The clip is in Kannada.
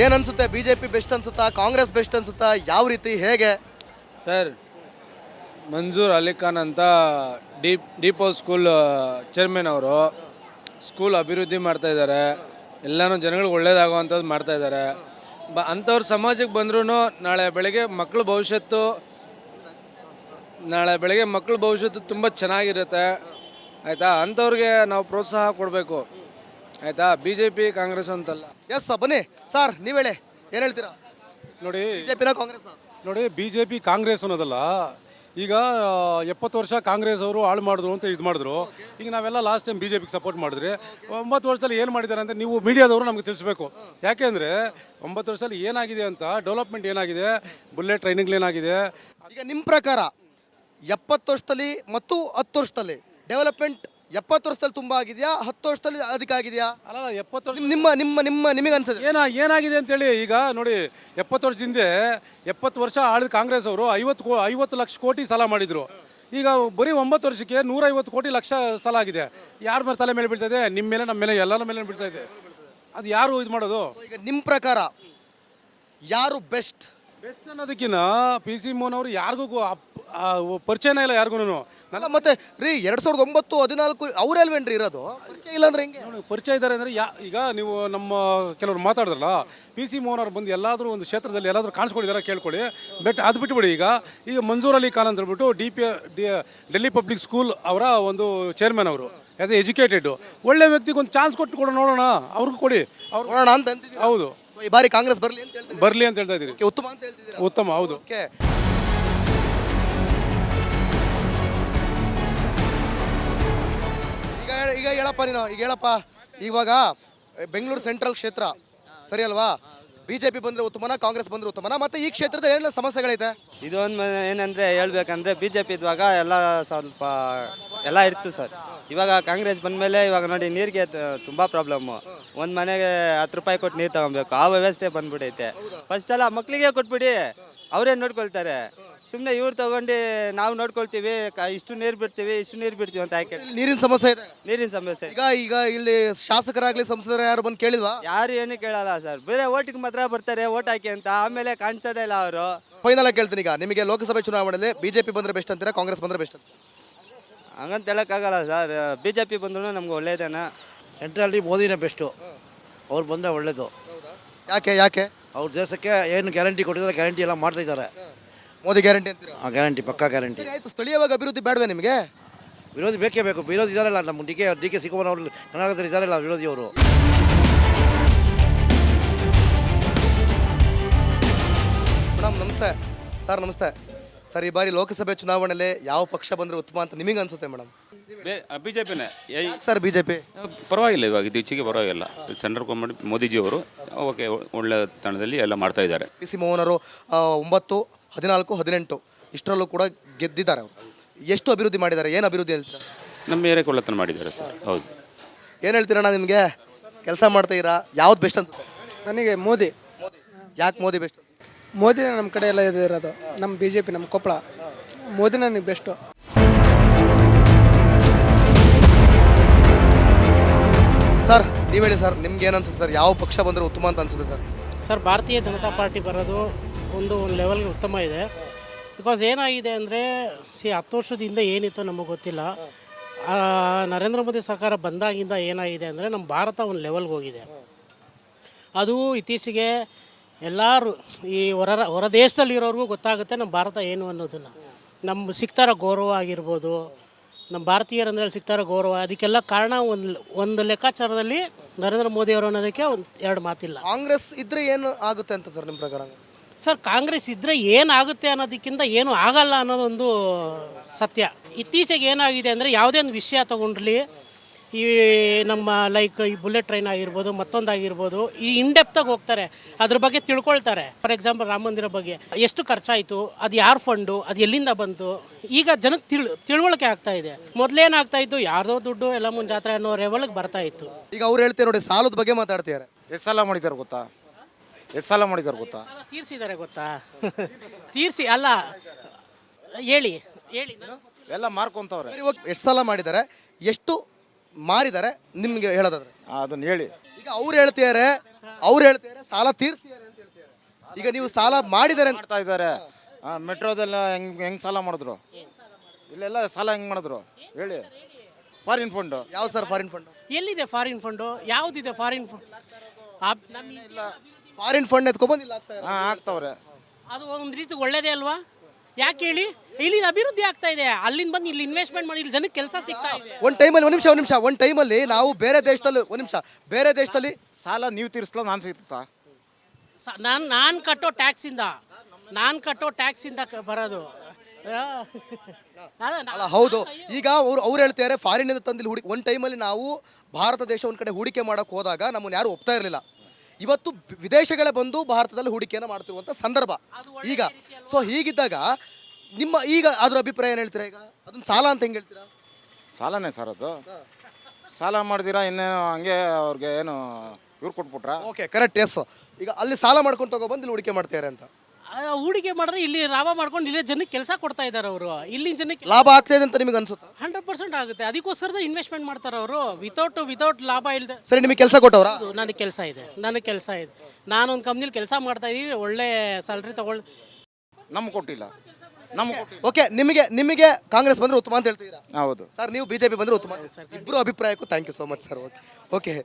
ಏನು ಅನ್ಸುತ್ತೆ? ಬಿಜೆಪಿ ಬೆಸ್ಟ್ ಅನ್ಸುತ್ತಾ, ಕಾಂಗ್ರೆಸ್ ಬೆಸ್ಟ್ ಅನ್ಸುತ್ತಾ, ಯಾವ ರೀತಿ, ಹೇಗೆ? ಸರ್, ಮಂಜೂರ್ ಅಲಿ ಖಾನ್ ಅಂತ ಡಿಪೋ ಸ್ಕೂಲ್ ಚೇರ್ಮನ್ ಅವರು ಸ್ಕೂಲ್ ಅಭಿವೃದ್ಧಿ ಮಾಡ್ತಾಯಿದ್ದಾರೆ. ಎಲ್ಲನೂ ಜನಗಳಿಗೆ ಒಳ್ಳೇದಾಗುವಂಥದ್ದು ಮಾಡ್ತಾಯಿದ್ದಾರೆ. ಅಂಥವ್ರು ಸಮಾಜಕ್ಕೆ ಬಂದ್ರೂ ನಾಳೆ ಬೆಳಗ್ಗೆ ಮಕ್ಕಳ ಭವಿಷ್ಯತ್ತು ತುಂಬ ಚೆನ್ನಾಗಿರುತ್ತೆ. ಆಯಿತಾ? ಅಂಥವ್ರಿಗೆ ನಾವು ಪ್ರೋತ್ಸಾಹ ಕೊಡಬೇಕು. ಆಯಿತಾ? BJP ಕಾಂಗ್ರೆಸ್ ಅಂತಲ್ಲ. ಎಸ್ ಬನ್ನಿ ಸರ್, ನೀವು ಹೇಳಿ, ಏನು ಹೇಳ್ತೀರಾ? ನೋಡಿ, ಬಿಜೆಪಿನ ಕಾಂಗ್ರೆಸ್? ನೋಡಿ, BJP ಕಾಂಗ್ರೆಸ್ ಅನ್ನೋದಲ್ಲ. ಈಗ 70 ವರ್ಷ ಕಾಂಗ್ರೆಸ್ ಅವರು ಹಾಳು ಮಾಡಿದ್ರು ಅಂತ ಇದು ಮಾಡಿದ್ರು. ಈಗ ನಾವೆಲ್ಲ ಲಾಸ್ಟ್ ಟೈಮ್ BJPಗೆ ಸಪೋರ್ಟ್ ಮಾಡಿದ್ರಿ. 9 ವರ್ಷದಲ್ಲಿ ಏನು ಮಾಡಿದ್ದಾರೆ ಅಂತ ನೀವು ಮೀಡಿಯಾದವರು ನಮಗೆ ತಿಳಿಸ್ಬೇಕು. ಯಾಕೆಂದರೆ 9 ವರ್ಷದಲ್ಲಿ ಏನಾಗಿದೆ ಅಂತ, ಡೆವಲಪ್ಮೆಂಟ್ ಏನಾಗಿದೆ, ಬುಲೆಟ್ ಟ್ರೈನಿಂಗ್ಲೇನಾಗಿದೆ. ಈಗ ನಿಮ್ಮ ಪ್ರಕಾರ 70 ವರ್ಷದಲ್ಲಿ ಮತ್ತು 10 ವರ್ಷದಲ್ಲಿ ಡೆವಲಪ್ಮೆಂಟ್ 70 ವರ್ಷದಲ್ಲಿ ತುಂಬ ಆಗಿದೆಯಾ, 10 ವರ್ಷದಲ್ಲಿ ಅಧಿಕ ಆಗಿದೆಯಾ? ಅಲ್ಲ, 70 ವರ್ಷ ನಿಮಗೆ ಅನ್ಸುತ್ತೆ ಏನಾಗಿದೆ ಅಂತೇಳಿ. ಈಗ ನೋಡಿ, 70 ವರ್ಷದ ಹಿಂದೆ 70 ವರ್ಷ ಆಳಿದ ಕಾಂಗ್ರೆಸ್ ಅವರು 50 ಲಕ್ಷ ಕೋಟಿ ಸಾಲ ಮಾಡಿದರು. ಈಗ ಬರೀ 9 ವರ್ಷಕ್ಕೆ 150 ಕೋಟಿ ಲಕ್ಷ ಸಾಲ ಆಗಿದೆ. ಯಾರ ಮೇಲೆ ತಲೆ ಮೇಲೆ ಬೀಳ್ತಾ ಇದೆ? ನಿಮ್ಮ ಮೇಲೆ, ನಮ್ಮ ಮೇಲೆ, ಎಲ್ಲರ ಮೇಲೆ ಬೀಳ್ತಾ ಇದೆ. ಅದು ಯಾರು ಇದು ಮಾಡೋದು? ಈಗ ನಿಮ್ಮ ಪ್ರಕಾರ ಯಾರು ಬೆಸ್ಟ್ ಅನ್ನೋದಕ್ಕಿಂತ PC ಮೋಹನ್ ಅವರು ಯಾರಿಗೂ ಪರಿಚಯನೇ ಇಲ್ಲ ಯಾರಿಗೂ. ಅಲ್ಲ ಮತ್ತೆ ರೀ 2009, 14 ಅವರೇ ಅಲ್ವೇನ್ರಿ ಇರೋದು? ಪರಿಚಯ ಇಲ್ಲ ಅಂದ್ರೆ ಹೆಂಗೆ? ಪರಿಚಯ ಇದ್ದಾರೆ ಅಂದರೆ ಈಗ ನೀವು ನಮ್ಮ ಕೆಲವರು ಮಾತಾಡಿದ್ರಲ್ಲ, PC ಮೋಹನ್ ಅವ್ರು ಬಂದು ಎಲ್ಲಾದರೂ ಒಂದು ಕ್ಷೇತ್ರದಲ್ಲಿ ಎಲ್ಲಾದರೂ ಕಾಣಿಸ್ಕೊಂಡಿದ್ದಾರೆ ಕೇಳ್ಕೊಳ್ಳಿ. ಅದು ಬಿಟ್ಟುಬಿಡಿ. ಈಗ ಮಂಜೂರ್ ಅಲಿ ಖಾನ್ ಅಂತ ಹೇಳ್ಬಿಟ್ಟು ಡೆಲ್ಲಿ ಪಬ್ಲಿಕ್ ಸ್ಕೂಲ್ ಅವರ ಒಂದು ಚೇರ್ಮನ್ ಅವರು, ಆಸ್ ಎ ಎಜುಕೇಟೆಡ್ ಒಳ್ಳೆ ವ್ಯಕ್ತಿಗೆ ಒಂದು ಚಾನ್ಸ್ ಕೊಟ್ಟು ನೋಡೋಣ, ಅವ್ರಿಗೂ ಕೊಡಿ, ಅವ್ರು ನೋಡೋಣ ಅಂತ ಅಂತಿದ್ದೀರಾ? ಹೌದು, ಈ ಬಾರಿ ಕಾಂಗ್ರೆಸ್ ಬರಲಿ ಅಂತ ಹೇಳ್ತೀನಿ. ಬರಲಿ ಅಂತ ಹೇಳ್ತಾ ಇದ್ದೀರಿ. ಉತ್ತಮ ಅಂತ ಹೇಳ್ತಿದ್ದೀರಾ? ಉತ್ತಮ, ಹೌದು. ಓಕೆ, ಈಗ ಹೇಳಪ್ಪ ನೀನು, ಈಗ ಹೇಳಪ್ಪ. ಇವಾಗ ಬೆಂಗಳೂರು ಸೆಂಟ್ರಲ್ ಕ್ಷೇತ್ರ ಸರಿ ಅಲ್ವಾ? BJP ಬಂದರೆ ಉತ್ತಮನ, ಕಾಂಗ್ರೆಸ್ ಬಂದರೆ ಉತ್ತಮನ? ಮತ್ತೆ ಈ ಕ್ಷೇತ್ರದ ಏನೆಲ್ಲ ಸಮಸ್ಯೆಗಳೈತೆ? ಇದೊಂದು ಏನಂದರೆ ಹೇಳ್ಬೇಕಂದ್ರೆ BJP ಇದ್ದಾಗ ಎಲ್ಲ ಸ್ವಲ್ಪ ಎಲ್ಲ ಇರ್ತು ಸರ್. ಇವಾಗ ಕಾಂಗ್ರೆಸ್ ಬಂದಮೇಲೆ ಇವಾಗ ನೋಡಿ ನೀರಿಗೆ ತುಂಬ ಪ್ರಾಬ್ಲಮ್ಮು. ಒಂದು ಮನೆಗೆ 10 ರೂಪಾಯಿ ಕೊಟ್ಟು ನೀರು ತಗೊಬೇಕು, ಆ ವ್ಯವಸ್ಥೆ ಬಂದ್ಬಿಟ್ಟೈತೆ. ಫಸ್ಟ್ ಎಲ್ಲ ಮಕ್ಕಳಿಗೆ ಕೊಟ್ಬಿಡಿ, ಅವರೇ ನೋಡ್ಕೊಳ್ತಾರೆ. ಸುಮ್ಮನೆ ಇವ್ರು ತಗೊಂಡು ನಾವು ನೋಡ್ಕೊಳ್ತೀವಿ, ಇಷ್ಟು ನೀರು ಬಿಡ್ತೀವಿ ಅಂತ ಯಾಕೆ? ನೀರಿನ ಸಮಸ್ಯೆ ಇದೆ. ನೀರಿನ ಸಮಸ್ಯೆ ಈಗ ಇಲ್ಲಿ ಶಾಸಕರಾಗ್ಲಿ ಸಂಸದರು ಯಾರು ಬಂದು ಕೇಳಿಲ್ವಾ? ಯಾರು ಏನು ಕೇಳಲ್ಲ ಸರ್. ಬೇರೆ ಓಟಿಗೆ ಮಾತ್ರ ಬರ್ತಾರೆ, ಓಟ್ ಹಾಕಿ ಅಂತ, ಆಮೇಲೆ ಕಾಣಿಸೋದೇ ಇಲ್ಲ ಅವರು. ಫೈನಲ್ ಆಗಿ ಕೇಳ್ತೀನಿ, ಈಗ ನಿಮಗೆ ಲೋಕಸಭೆ ಚುನಾವಣೆಯಲ್ಲಿ BJP ಬಂದರೆ ಬೆಸ್ಟ್ ಅಂತೀರಾ, ಕಾಂಗ್ರೆಸ್ ಬಂದರೆ ಬೆಸ್ಟ್ ಅಂತ? ಹಂಗಂತ ಹೇಳೋಕ್ಕಾಗಲ್ಲ ಸರ್. BJP ಬಂದ್ರೂ ನಮ್ಗೆ ಒಳ್ಳೇದೇನ. ಸೆಂಟ್ರಲ್ಲಿ ಮೋದಿನೇ ಬೆಸ್ಟು. ಅವ್ರು ಬಂದರೆ ಒಳ್ಳೇದು. ಯಾಕೆ ಅವ್ರ ದೇಶಕ್ಕೆ ಏನು ಗ್ಯಾರಂಟಿ ಕೊಟ್ಟಿದ್ದಾರೆ, ಗ್ಯಾರಂಟಿ ಎಲ್ಲ ಮಾಡ್ತಾ ಇದ್ದಾರೆ. ಮೋದಿ ಗ್ಯಾರಂಟಿ ಅಂತೀರಾ? ಗ್ಯಾರಂಟಿ, ಪಕ್ಕಾ ಗ್ಯಾರಂಟಿ. ಆಯ್ತು, ಸ್ಥಳೀಯವಾಗಿ ಅಭಿವೃದ್ಧಿ ಬೇಡವೇ ನಿಮಗೆ? ವಿರೋಧಿ ಬೇಕೇ ಬೇಕು. ವಿರೋಧಿ ಇದ್ದಾರಲ್ಲ, ನಮ್ಮ ಡಿ ಕೆ ಶಿವಕುಮಾರ್ ಅವರು ಕರ್ನಾಟಕದಲ್ಲಿ ಇದ್ದಾರಲ್ಲ ವಿರೋಧಿಯವರು. ಮೇಡಮ್ ನಮಸ್ತೆ. ಸರ್ ನಮಸ್ತೆ. ಸರ್, ಈ ಬಾರಿ ಲೋಕಸಭೆ ಚುನಾವಣೆಯಲ್ಲಿ ಯಾವ ಪಕ್ಷ ಬಂದರೆ ಉತ್ತಮ ಅಂತ ನಿಮಗೆ ಅನ್ಸುತ್ತೆ ಮೇಡಮ್? BJPನೇ ಸರ್. BJP ಪರವಾಗಿಲ್ಲ, ಇವಾಗ ಇತ್ತೀಚೆಗೆ ಪರವಾಗಿಲ್ಲ. ಸೆಂಟ್ರಲ್ ಗೌರ್ಮೆಂಟ್ ಮೋದಿಜಿಯವರು ಓಕೆ, ಒಳ್ಳೆ ತಾಣದಲ್ಲಿ ಎಲ್ಲ ಮಾಡ್ತಾ ಇದ್ದಾರೆ. PC ಮೋಹನ್ ಅವರು 9, 14, 18 ಇಷ್ಟರಲ್ಲೂ ಕೂಡ ಗೆದ್ದಿದ್ದಾರೆ. ಅವರು ಎಷ್ಟು ಅಭಿವೃದ್ಧಿ ಮಾಡಿದ್ದಾರೆ? ಏನು ಅಭಿವೃದ್ಧಿ ಹೇಳ್ತೀರಾ? ನಮ್ಮ ಏರಿಯಾಕ್ಕೆ ಒಳ್ಳೆತನ ಮಾಡಿದ್ದಾರೆ ಸರ್. ಹೌದು. ಏನು ಹೇಳ್ತೀರಣ್ಣ? ನಿಮಗೆ ಕೆಲಸ ಮಾಡ್ತಾ ಇರಾ, ಯಾವ್ದು ಬೆಸ್ಟ್ ಅನ್ಸುತ್ತೆ? ನನಗೆ ಮೋದಿ. ಯಾಕೆ ಮೋದಿ ಬೆಸ್ಟ್? ಮೋದಿನ ನಮ್ಮ ಕಡೆ ಎಲ್ಲ ಇರೋದು. ನಮ್ಮ BJP, ನಮ್ಮ ಕೊಪ್ಪಳ, ಮೋದಿನ ನನಗೆ ಬೆಸ್ಟು. ಸರ್ ನೀವು ಹೇಳಿ ಸರ್, ನಿಮ್ಗೆ ಏನು ಅನ್ಸುತ್ತೆ ಸರ್? ಯಾವ ಪಕ್ಷ ಬಂದರೆ ಉತ್ತಮ ಅಂತ ಅನ್ಸುತ್ತೆ ಸರ್? ಸರ್, ಭಾರತೀಯ ಜನತಾ ಪಾರ್ಟಿ ಬರೋದು ಒಂದು ಲೆವೆಲ್ಗೆ ಉತ್ತಮ ಇದೆ. ಬಿಕಾಸ್ ಏನಾಗಿದೆ ಅಂದರೆ 10 ವರ್ಷದ ಹಿಂದೆ ಏನಿತ್ತು ನಮಗೆ ಗೊತ್ತಿಲ್ಲ. ನರೇಂದ್ರ ಮೋದಿ ಸರ್ಕಾರ ಬಂದಾಗಿಂದ ಏನಾಗಿದೆ ಅಂದರೆ ನಮ್ಮ ಭಾರತ ಒಂದು ಲೆವೆಲ್ಗೆ ಹೋಗಿದೆ. ಅದು ಇತ್ತೀಚೆಗೆ ಎಲ್ಲರೂ ಈ ಹೊರ ದೇಶದಲ್ಲಿರೋರಿಗೂ ಗೊತ್ತಾಗುತ್ತೆ ನಮ್ಮ ಭಾರತ ಏನು ಅನ್ನೋದನ್ನು. ನಮ್ಮ ಸಿಗ್ತಾರ ಗೌರವ ಆಗಿರ್ಬೋದು, ನಮ್ಮ ಭಾರತೀಯರಂದ್ರೆ ಸಿಗ್ತಾರ ಗೌರವ, ಅದಕ್ಕೆಲ್ಲ ಕಾರಣ ಒಂದು ಲೆಕ್ಕಾಚಾರದಲ್ಲಿ ನರೇಂದ್ರ ಮೋದಿ ಅವರು ಅನ್ನೋದಕ್ಕೆ 2 ಮಾತಿಲ್ಲ. ಕಾಂಗ್ರೆಸ್ ಇದ್ರೆ ಏನು ಆಗುತ್ತೆ ಅಂತ ಸರ್ ನಿಮ್ಮ ಪ್ರಕಾರ? ಸರ್, ಕಾಂಗ್ರೆಸ್ ಇದ್ದರೆ ಏನಾಗುತ್ತೆ ಅನ್ನೋದಕ್ಕಿಂತ ಏನು ಆಗಲ್ಲ ಅನ್ನೋದೊಂದು ಸತ್ಯ. ಇತ್ತೀಚೆಗೆ ಏನಾಗಿದೆ ಅಂದರೆ ಯಾವುದೇ ಒಂದು ವಿಷಯ ತೊಗೊಂಡ್ಲಿ, ಈ ನಮ್ಮ ಲೈಕ್ ಈ ಬುಲೆಟ್ ಟ್ರೈನ್ ಆಗಿರ್ಬೋದು, ಮತ್ತೊಂದಾಗಿರ್ಬೋದು, ಈ ಇನ್ಡೆಪ್ತಾಗಿ ಹೋಗ್ತಾರೆ, ಅದ್ರ ಬಗ್ಗೆ ತಿಳ್ಕೊಳ್ತಾರೆ. ಫಾರ್ ಎಕ್ಸಾಂಪಲ್ ರಾಮ ಮಂದಿರ ಬಗ್ಗೆ ಎಷ್ಟು ಖರ್ಚಾಯಿತು, ಅದು ಯಾರು ಫಂಡು, ಅದು ಎಲ್ಲಿಂದ ಬಂತು, ಈಗ ಜನಕ್ಕೆ ತಿಳುವಳಿಕೆ ಆಗ್ತಾ ಇದೆ. ಮೊದಲೇನಾಗ್ತಾ ಇತ್ತು, ಯಾರ್ದೋ ದುಡ್ಡು ಎಲ್ಲ ಜಾತ್ರೆ ಅನ್ನೋ ಲೆವೆಲ್ಗೆ ಬರ್ತಾ ಇತ್ತು. ಈಗ ಅವ್ರು ಹೇಳ್ತಾರೆ ನೋಡಿ, ಸಾಲದ ಬಗ್ಗೆ ಮಾತಾಡ್ತಿದ್ದಾರೆ. ಎಷ್ಟು ಸಲ ಮಾಡಿದ್ದಾರೆ ಗೊತ್ತಾ? ತೀರ್ಸಿದ್ದಾರೆ ಗೊತ್ತಾ? ತೀರ್ಸಿ ಅಲ್ಲ, ಹೇಳಿ ಎಲ್ಲ ಮಾರ್ಕೊಂತವ್ರೆ. ಎಷ್ಟು ಸಲ ಮಾಡಿದ್ದಾರೆ, ಎಷ್ಟು ಮಾರಿದ್ದಾರೆ ನಿಮ್ಗೆ ಹೇಳೋದಾದ್ರೆ ಅದನ್ನ ಹೇಳಿ. ಈಗ ಅವ್ರು ಹೇಳ್ತಿದ್ದಾರೆ ಸಾಲ ತೀರ್ಸಿದ್ದಾರೆ ಅಂತ ಹೇಳ್ತಿದ್ದಾರೆ. ಈಗ ನೀವು ಸಾಲ ಮಾಡಿದ್ದಾರೆ ಅಂತ ಮಾಡ್ತಾ ಇದ್ದಾರೆ. ಮೆಟ್ರೋದೆಲ್ಲ ಹೆಂಗ್ ಸಾಲ ಮಾಡಿದ್ರು, ಇಲ್ಲೆಲ್ಲ ಸಾಲ ಹೆಂಗ್ ಮಾಡಿದ್ರು ಹೇಳಿ. ಫಾರಿನ್ ಫಂಡು ಯಾವ ಸರ್ ಫಾರಿನ್ ಫಂಡ್? ಎಲ್ಲಿದೆ ಫಾರಿನ್ ಫಂಡು? ಯಾವುದಿದೆ ಫಾರಿನ್ ಫಂಡ್? ಫಾರಿನ್ ಫಂಡ್ ಎತ್ಕೊಬಂದಿಲ್ಲ ಆಗ್ತಾ ಇದೆ. ಆಗ್ತಾವ್ರೆ. ಅದು ಒಂದು ರೀತಿ ಒಳ್ಳೇದೇ ಅಲ್ವಾ? ಯಾಕೆ ಹೇಳಿ? ಇಲ್ಲಿ ಅಭಿವೃದ್ಧಿ ಆಗ್ತಾ ಇದೆ, ಅಲ್ಲಿಂದ ಬಂದು ಇಲ್ಲಿ ಇನ್ವೆಸ್ಟ್ಮೆಂಟ್ ಮಾಡಿ ಇಲ್ಲಿ ಜನಕ್ಕೆ ಕೆಲಸ ಸಿಗ್ತಾ ಇದೆ. ಒಂದು ಟೈಮಲ್ಲಿ ನಾವು ಬೇರೆ ದೇಶದಲ್ಲಿ ಸಾಲ ನೀವು ತೀರಿಸ್ಲೋ ನಾನು ಸಿಗ್ತಾ? ನಾನು ಕಟ್ಟೋ ಟ್ಯಾಕ್ಸಿಂದ ಬರೋದು. ಅಲ್ಲ ಹೌದು. ಈಗ ಅವ್ರು ಹೇಳ್ತಾರೆ ಫಾರಿನ್ ಇಂದ ತಂದಿಲ್ಲಿ ಒಂದು ಟೈಮಲ್ಲಿ ನಾವು ಭಾರತ ದೇಶ ಒಂದು ಕಡೆ ಹೂಡಿಕೆ ಮಾಡೋಕೆ ಹೋದಾಗ ನಮ್ಮನ್ನು ಯಾರು ಒಪ್ತಾ ಇರಲಿಲ್ಲ. ಇವತ್ತು ವಿದೇಶಗಳೇ ಬಂದು ಭಾರತದಲ್ಲಿ ಹೂಡಿಕೆಯನ್ನು ಮಾಡ್ತಿರುವಂಥ ಸಂದರ್ಭ ಈಗ. ಸೊ ಹೀಗಿದ್ದಾಗ ನಿಮ್ಮ ಈಗ ಅದ್ರ ಅಭಿಪ್ರಾಯ ಏನು ಹೇಳ್ತೀರಾ? ಈಗ ಅದನ್ನ ಸಾಲ ಅಂತ ಹೆಂಗೆ ಹೇಳ್ತೀರಾ? ಸಾಲನೇ ಸರ್ ಅದು. ಸಾಲ ಮಾಡಿದಿರಾ ಇನ್ನೇನು ಹಂಗೆ ಅವ್ರಿಗೆ ಏನು ಇವ್ರು ಕೊಟ್ಬಿಟ್ರಾ? Okay, correct, S. ಈಗ ಅಲ್ಲಿ ಸಾಲ ಮಾಡ್ಕೊಂಡು ತಗೊಬಂದು ಇಲ್ಲಿ ಹೂಡಿಕೆ ಮಾಡ್ತಾರೆ ಅಂತ. ಹೂಡಿಕೆ ಮಾಡಿದ್ರೆ ಇಲ್ಲಿ ಲಾಭ ಮಾಡ್ಕೊಂಡು ಇಲ್ಲೇ ಜನಕ್ಕೆ ಕೆಲಸ ಕೊಡ್ತಾ ಇದ್ದಾರೆ ಅವರು. ಇಲ್ಲಿನ ಜನಕ್ಕೆ ಲಾಭ ಆಗ್ತಾ ಇದೆ ಅಂತ ನಿಮಗೆ ಅನ್ಸುತ್ತಾ? 100% ಆಗುತ್ತೆ. ಅದಕ್ಕೋಸ್ಕರ ಇನ್ವೆಸ್ಟ್ಮೆಂಟ್ ಮಾಡ್ತಾರೆ ಅವರು. ವಿತೌಟ್ ಲಾಭ ಇಲ್ಲದೆ. ಸರಿ, ನಿಮಗೆ ಕೆಲಸ ಕೊಟ್ಟವ್ರಾ? ನನಗೆ ಕೆಲಸ ಇದೆ. ನಾನೊಂದು ಕಂಪ್ನಿಲಿ ಕೆಲಸ ಮಾಡ್ತಾ ಇದ್ದೀನಿ, ಒಳ್ಳೆ ಸ್ಯಾಲ್ರಿ ನಮ್ಗೆ ಕೊಟ್ಟಿಲ್ಲ. ಓಕೆ, ನಿಮಗೆ ಕಾಂಗ್ರೆಸ್ ಬಂದ್ರೆ ಉತ್ತಮ ಅಂತ ಹೇಳ್ತೀರಾ? ಹೌದು ಸರ್, ನೀವು ಬಿಜೆಪಿ ಬಂದ್ರೆ ಉತ್ತಮ. ಇಬ್ಬರು ಅಭಿಪ್ರಾಯಕ್ಕೂ thank you so much sir. Okay.